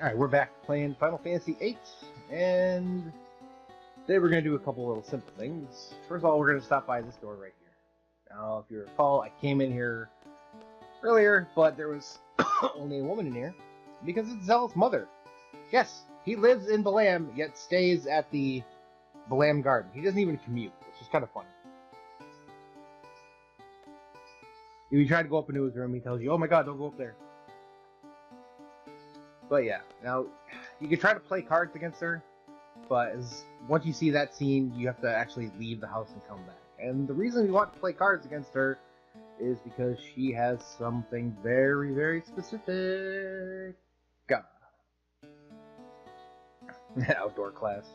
Alright, we're back playing Final Fantasy VIII, and today we're going to do a couple little simple things. First of all, we're going to stop by this door right here. Now, if you recall, I came in here earlier, but there was only a woman in here, because it's Zel's mother. Yes, he lives in Balamb, yet stays at the Balamb Garden. He doesn't even commute, which is kind of funny. If you try to go up into his room, he tells you, oh my god, don't go up there. But yeah, now, you can try to play cards against her, but once you see that scene, you have to actually leave the house and come back. And the reason you want to play cards against her is because she has something very, very specific. Outdoor class.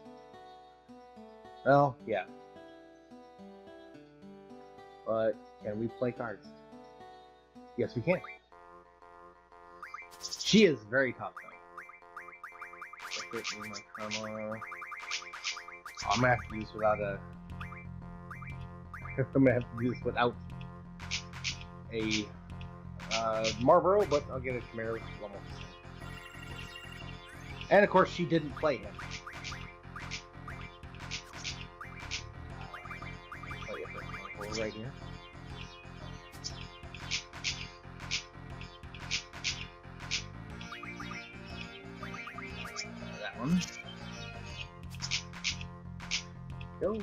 Well, yeah. But can we play cards? Yes, we can. She is very tough, though. I'm gonna have to do this without a... I'm gonna have to do this without a Marlboro, but I'll get a Chimera, which is almost the same. And of course, she didn't play him. Right here. That one. Go.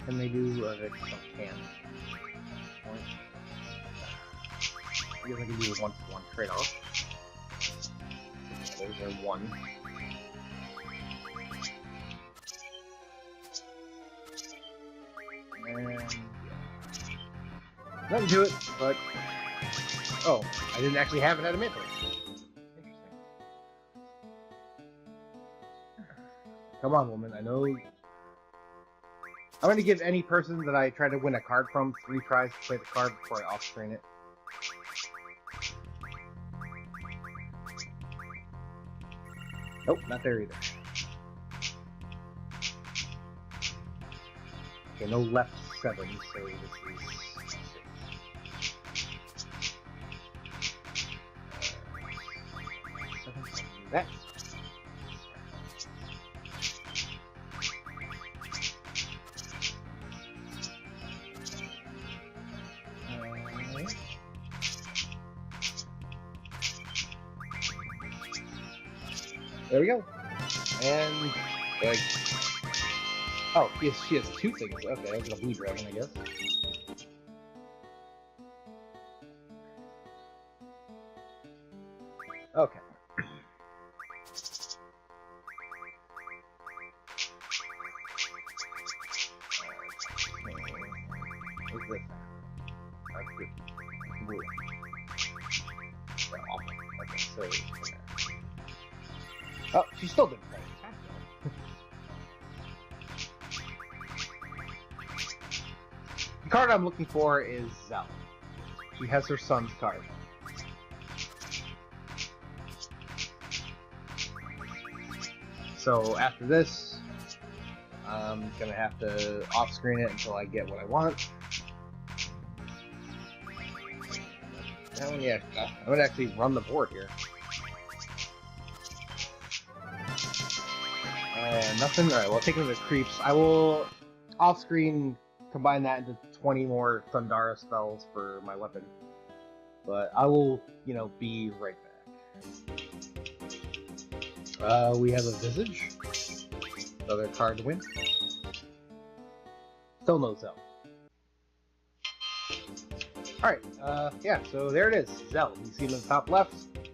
Can they do a can? I guess I can do a 1-for-1 trade-off. There's a 1. And nothing to it, but oh, I didn't actually have it at a mentor. Interesting. Come on, woman. I know. I'm going to give any person that I try to win a card from 3 tries to play the card before I off-screen it. Nope, not there either. Okay, no left 7, so this is 6. That. There we go. And like, oh, she has 2 things. Okay, that's a blue dragon, I guess. Okay. What's this? That's good. Blue. Okay, so. Oh, she still didn't play. The card I'm looking for is Zel. She has her son's card. So after this, I'm gonna have to off-screen it until I get what I want. That one, yeah, I'm gonna actually run the board here. Nothing? Alright, well, taking the creeps. I will off-screen combine that into 20 more Thundara spells for my weapon. But I will, you know, be right back. We have a Visage. Another card to win. Still no Zel. Alright, yeah, so there it is. Zel. You see him in the top left.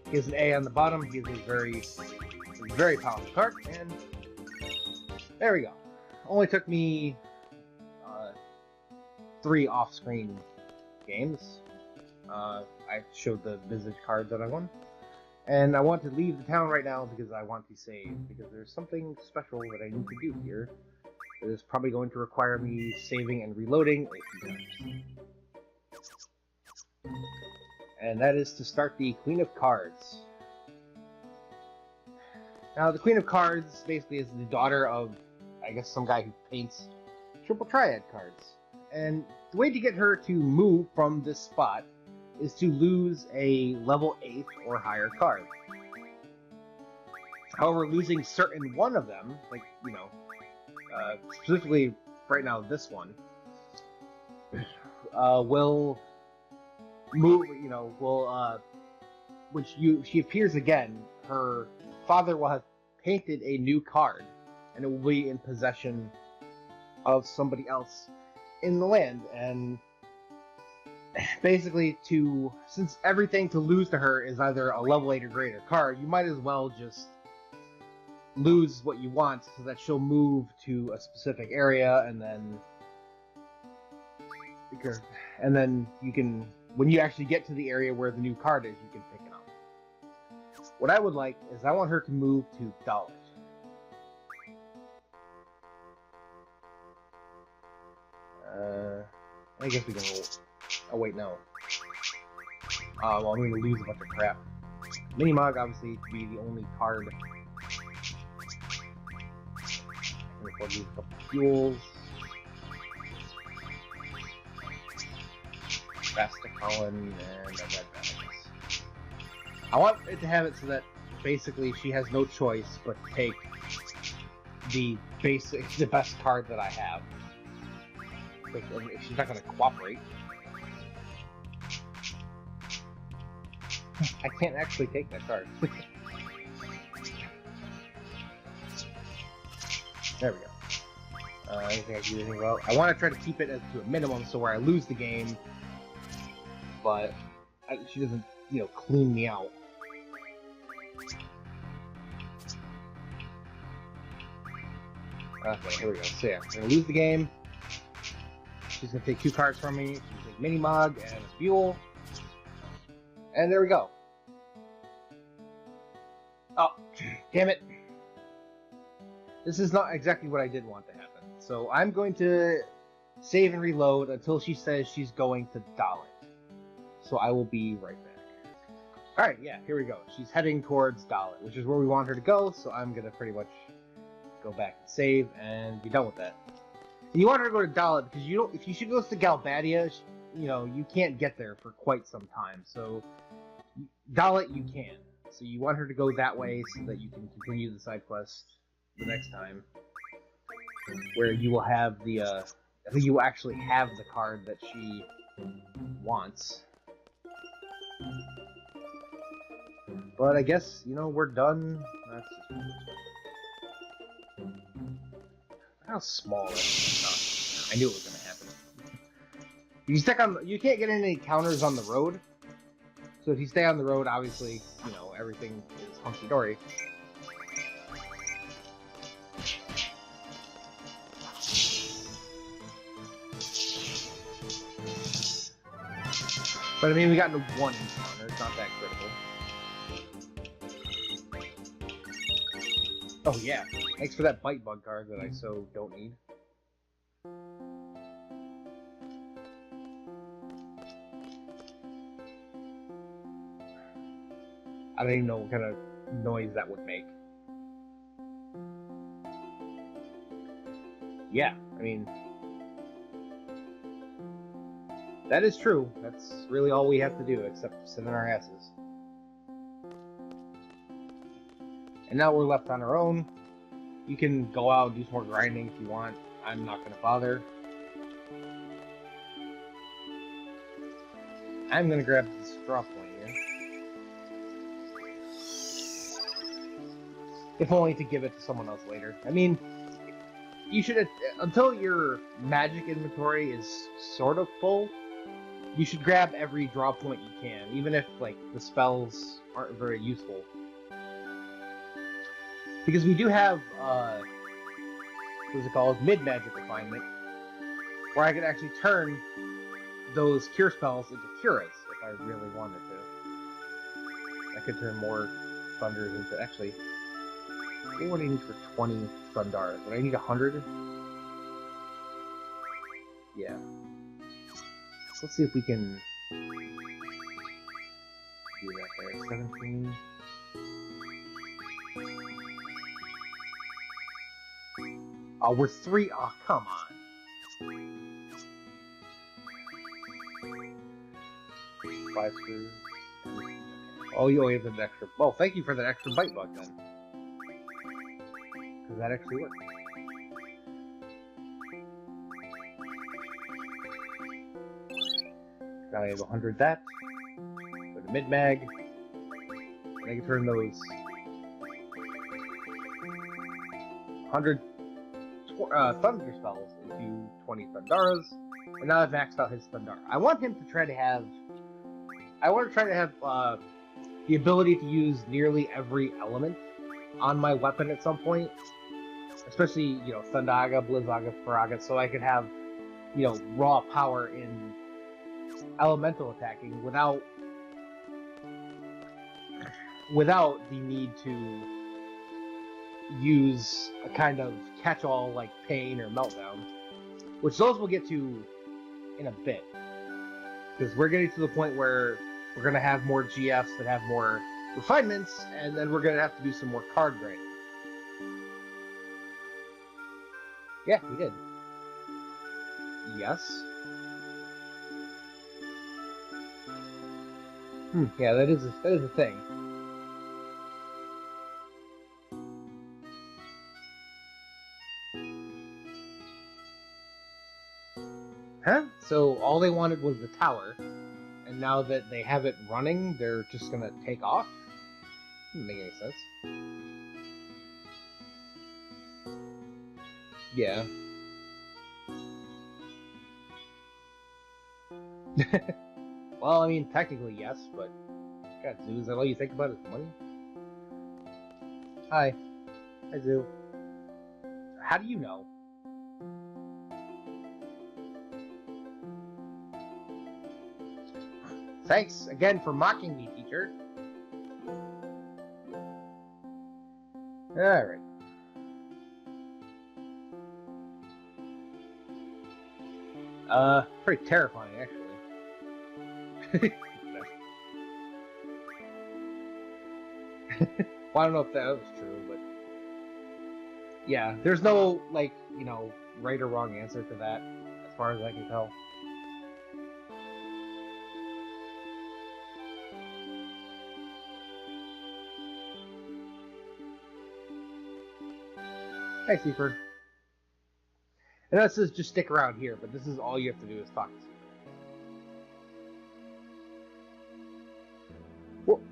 He has an A on the bottom. He has a very powerful card, and there we go. Only took me 3 off-screen games. I showed the Visage card that I won. And I want to leave the town right now because I want to save, because there's something special that I need to do here. It is probably going to require me saving and reloading a few times. And that is to start the Queen of Cards. Now, the Queen of Cards basically is the daughter of, I guess, some guy who paints triple triad cards. And the way to get her to move from this spot is to lose a level 8 or higher card. However, losing certain one of them, like, you know, specifically right now this one, will move, you know, will, when she appears again, her father will have painted a new card, and it will be in possession of somebody else in the land, and basically since everything to lose to her is either a level 8 or greater card, you might as well just lose what you want so that she'll move to a specific area, and then you can, when you actually get to the area where the new card is, you can pick it up. What I would like is I want her to move to Dalit. I guess we can roll. Oh wait, no. Well, I'm going to lose a bunch of crap. Minimog, obviously, to be the only card. I'm going to use a couple fuels. Fasta Colin, and a red bag. I want it to have it so that basically she has no choice but to take the best card that I have. If she's not going to cooperate. I can't actually take that card. There we go. Anything I can do anything about? I want to try to keep it to a minimum so where I lose the game, but she doesn't, you know, clean me out. Okay, here we go. So yeah, I'm going to lose the game. She's going to take 2 cards from me. She's going to take Minimog and a Fuel. And there we go. Oh, damn it. This is not exactly what I did want to happen. So I'm going to save and reload until she says she's going to Dalit. So I will be right back. Alright, yeah, here we go. She's heading towards Dalit, which is where we want her to go, so I'm going to pretty much go back and save and be done with that. And you want her to go to Dalit because if she goes to Galbadia, you know, you can't get there for quite some time. So Dalit you can. So you want her to go that way so that you can continue the side quest the next time, where you will have the I think you will actually have the card that she wants. But I guess, you know, we're done. That's just... How small is it? I knew it was gonna happen. You can't get any counters on the road. So if you stay on the road, obviously, you know, everything is hunky-dory. But I mean, we got into 1 encounter, it's not that critical. Oh yeah, thanks for that bite bug card that I so don't need. I don't even know what kind of noise that would make. Yeah, I mean... That is true. That's really all we have to do, except sit on our asses. And now we're left on our own. You can go out and do some more grinding if you want. I'm not going to bother. I'm going to grab this straw point here. If only to give it to someone else later. I mean, you should, until your magic inventory is sort of full, you should grab every draw point you can, even if, like, the spells aren't very useful. Because we do have, what's it called? Mid-magic refinement, where I could actually turn those cure spells into curas, if I really wanted to. I could turn more thunders into, actually, what do I need for 20 Thundars? Would I need 100? Yeah. Let's see if we can do that there. 17. Oh, we're 3. Oh, come on. 5 screws. Oh, you only have an extra. Well, thank you for that extra bite bug then. Does that actually work? Now I have 100 that. Go to mid-mag. And I can turn those 100 thunder spells into 20 Thundaras. And now I've maxed out his Thundara. I want him to try to have... I want to try to have the ability to use nearly every element on my weapon at some point. Especially, you know, Thundaga, Blizzaga, Faraga, so I could have, you know, raw power in elemental attacking without the need to use a kind of catch-all like Pain or Meltdown, which those we'll get to in a bit, because we're getting to the point where we're going to have more GFs that have more refinements, and then we're going to have to do some more card grinding. Yeah, we did. Yes. Yeah, that is a thing. Huh? So all they wanted was the tower, and now that they have it running, they're just gonna take off? Doesn't make any sense. Yeah. Well, I mean, technically yes, but God, Zoo, is that all you think about is money? Hi. Hi, Zoo. How do you know? Thanks again for mocking me, teacher. Alright. Pretty terrifying, actually. Well, I don't know if that was true, but... Yeah, there's no, like, you know, right or wrong answer to that, as far as I can tell. Hi, Seaford. And that says just stick around here, but this is all you have to do is talk to Seaford.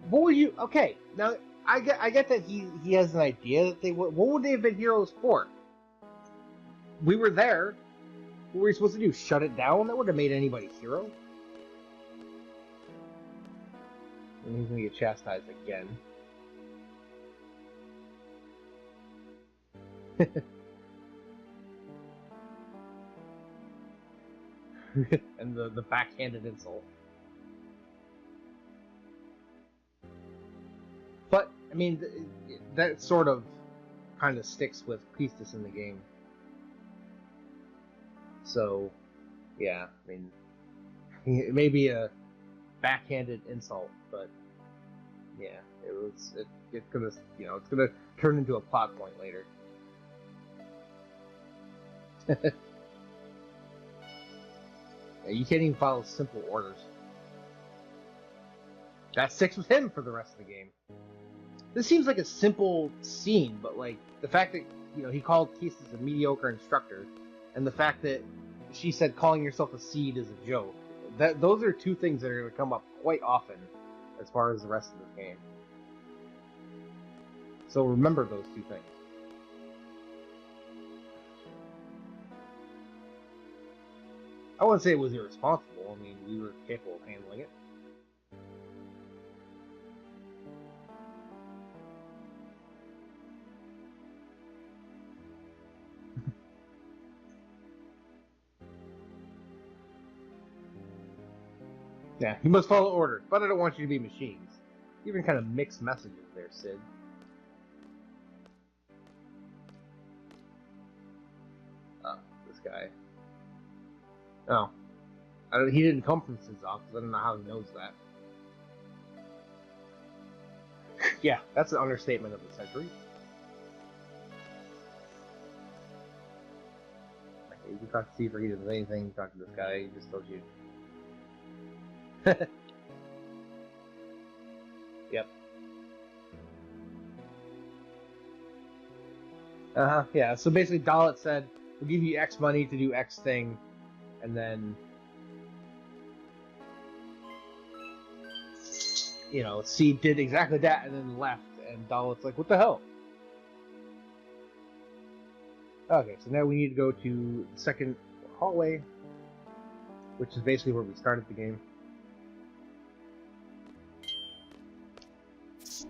What would you... Okay, now, I get that he has an idea that they would... What would they have been heroes for? We were there. What were we supposed to do? Shut it down? That would have made anybody hero. And he's gonna get chastised again. And the backhanded insult. But, I mean, that sort of kind of sticks with Priestess in the game. So, yeah, I mean, it may be a backhanded insult, but yeah, it's gonna, you know, it's gonna turn into a plot point later. Yeah, you can't even follow simple orders. That sticks with him for the rest of the game. This seems like a simple scene, but like the fact that, you know, he called Kisses a mediocre instructor, and the fact that she said calling yourself a seed is a joke. Those are two things that are going to come up quite often as far as the rest of the game. So remember those two things. I wouldn't say it was irresponsible. I mean, we were capable of handling it. Yeah, you must follow orders, but I don't want you to be machines. Even kind of mixed messages there, Sid. This guy. Oh. He didn't come from Sid's office. I don't know how he knows that. Yeah, that's an understatement of the century. Okay, you can talk to Steve, he doesn't say anything. You talk to this guy, he just told you. Yep. Yeah, so basically Dalit said, we'll give you X money to do X thing, and then, you know, C did exactly that and then left, and Dalit's like, what the hell? Okay, so now we need to go to the second hallway, which is basically where we started the game.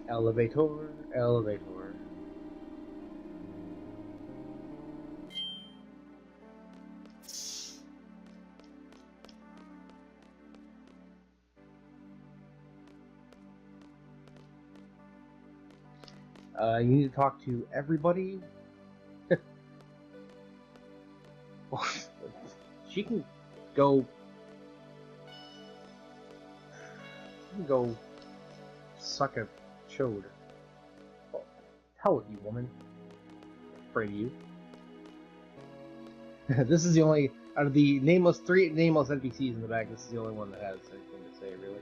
Elevator, elevator. You need to talk to everybody. She can go. She can go suck a chode. Oh, hell with you, woman. I'm afraid of you. This is the only out of the three nameless NPCs in the back. This is the only one that has anything to say, really.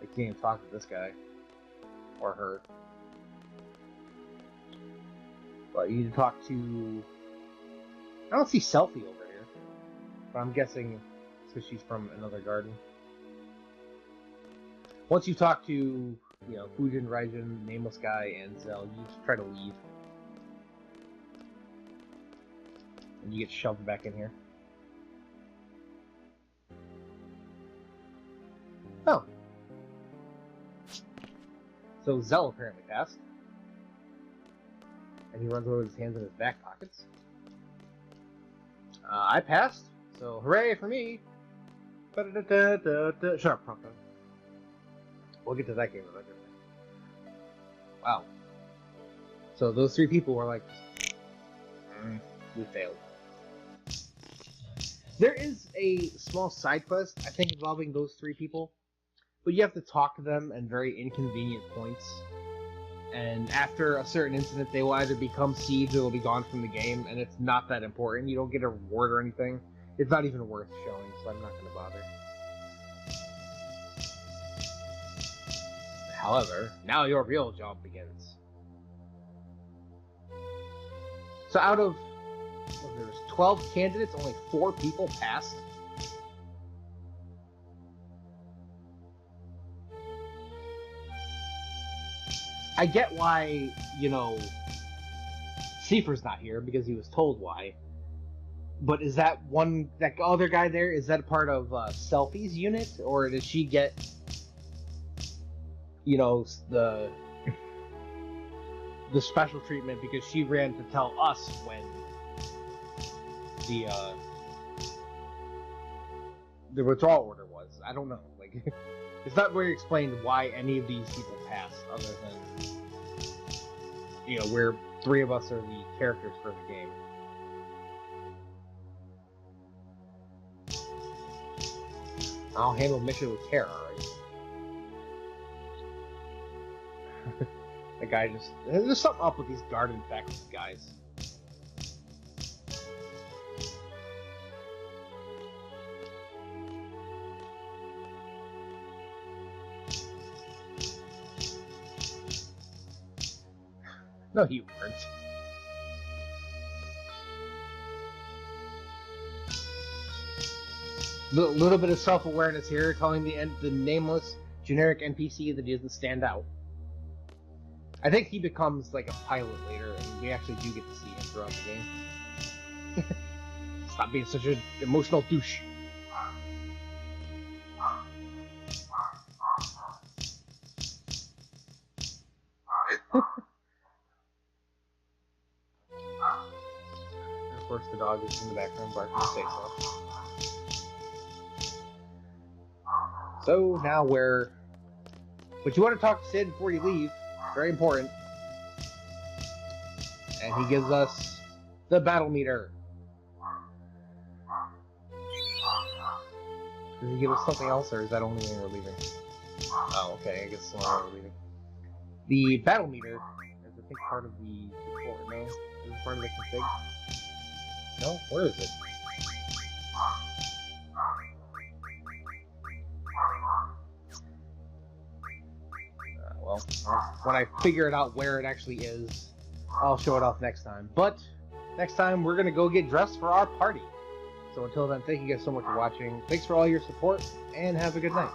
I can't even talk to this guy or her. But you need to talk to. I don't see Selfie over here, but I'm guessing it's because she's from another garden. Once you talk to, you know, Fujin, Raijin, Nameless Guy, and Zell, you just try to leave. And you get shoved back in here. Oh. So Zell apparently passed. And he runs over with his hands in his back pockets. I passed, so hooray for me! Shut up, Pronto. We'll get to that game later. Wow. So those three people were like, we failed. There is a small side quest, I think, involving those three people, but you have to talk to them at very inconvenient points. And after a certain incident, they will either become seeds or they'll be gone from the game, and it's not that important. You don't get a reward or anything. It's not even worth showing, so I'm not going to bother. However, now your real job begins. So out of, well, there's 12 candidates, only 4 people passed. I get why, you know, Seifer's not here, because he was told why. But is that other guy there, is that a part of Selfie's unit? Or does she get, you know, the special treatment because she ran to tell us when the withdrawal order was? I don't know. Like, it's not very explained why any of these people passed, other than, you know, we're 3 of us are the characters for the game. I'll handle mission with care, alright? The guy just... There's something up with these garden faculty guys. No, you weren't. A little bit of self-awareness here, telling the nameless, generic NPC that he doesn't stand out. I think he becomes like a pilot later, and we actually do get to see him throughout the game. Stop being such an emotional douche. Of course, the dog is in the background barking to say so. So now we're... But you want to talk to Sid before you leave. Very important. And he gives us the battle meter. Does he give us something else, or is that only when we're leaving? Oh, okay, I guess it's only when we're leaving. The battle meter is, I think, part of the tutorial. No? Is it part of the config? No? Where is it? Well, when I figure it out where it actually is, I'll show it off next time. But next time, we're going to go get dressed for our party. So until then, thank you guys so much for watching. Thanks for all your support, and have a good night.